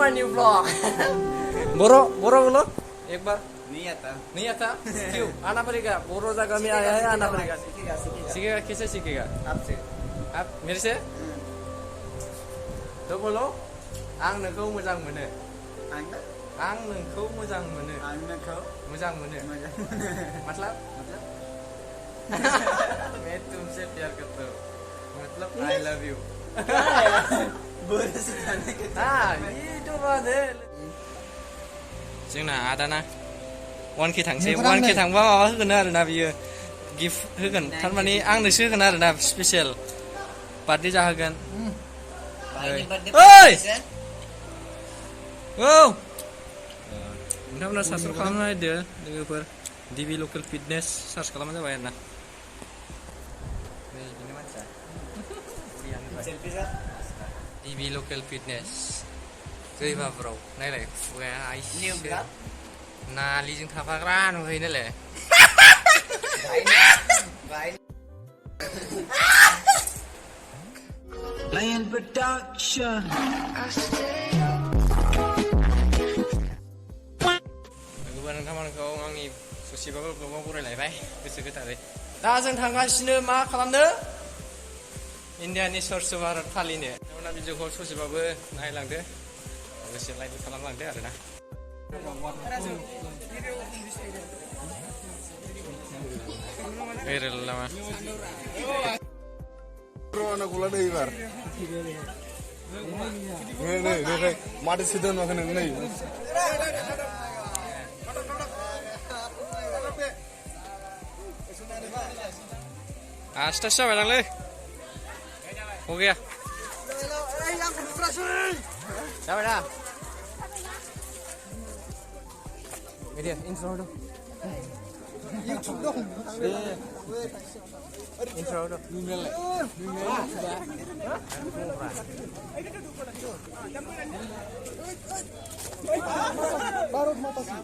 my new vlog. Boro बोलो एक बार. नहीं आता. क्यों? आना पड़ेगा. बोरो जगह में आया है आना पड़ेगा. सीखेगा कैसे सीखेगा? आपसे. आप मेरे से? तो बोलो. आं नोंखौ मोजां मोनो. आं नोंखौ मोजां मोनो. मोजां मोनो. मतलब? मैं तुमसे प्यार करता हूँ. मतलब I love you. हाँ ये तो बात है. जोंना आदाना 1K थांसै 1K थांबा माबा होगोन आरोना बियो गिफ्ट होगोन थारमाने आंनोसो होगोन आरोना स्पेशल बार्थडे जाहोगोन. ओइ औ नोंथांमोना साबस्क्राइब खालामना होदो लोगोफोर डिबि लकेल फिटनेस सार्च खालामबानो जाबाय आरोना. डिबि लकेल फिटनेस दैबाफोराव नायलाय खुगाया आइसो नालिजों थाफाग्रा नुहैयो नालाय. Land production. नोंथांमोनखौ आंनि ससेबाबो ब्लगाव बरायलायबाय गोसो गोथारै. दा जों थांगासिनो मा खालामनो इण्डियानि स्वच्छ भारत फालिनो. नोंथांमोना भिडिअखौ ससेबाबो नायलांदो लोगोसे लाइक खालामलांदो आरोना. Viral lama. Anak gula deh ibar. Nih, mati sidon makan nih. Stop balang le. Ho gaya. Siapa dah? Media intro dong. YouTube dong. Intro dong. Baru mata sih.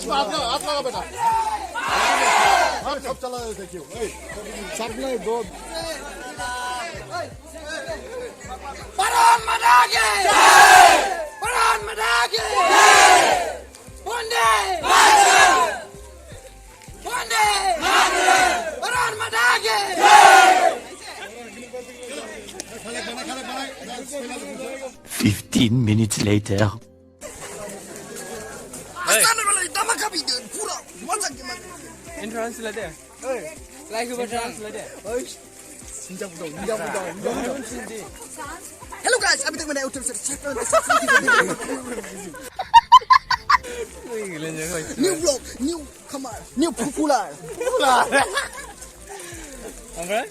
Kado. Atla बेटा. हाँ सब चला देखियो. सब नहीं दो. Paran Madage. Hunde. Paran Madage. 15 minutes later. Intro sila deh. Like kepada deh. Hello guys, abis itu mana YouTube New vlog, new come on, new popular. Alright.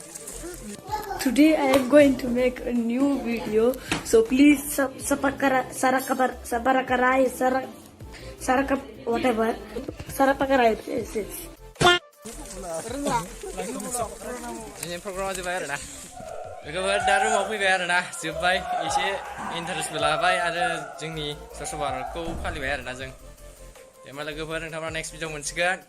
Today I am going to make a new video, so please Ini program aja bayar na. Begitu dari mau bayar na, supaya isi interest belabai ada jengni sesuatu kau kali bayar na jeng. Ya malah begitu orang next video mencegat.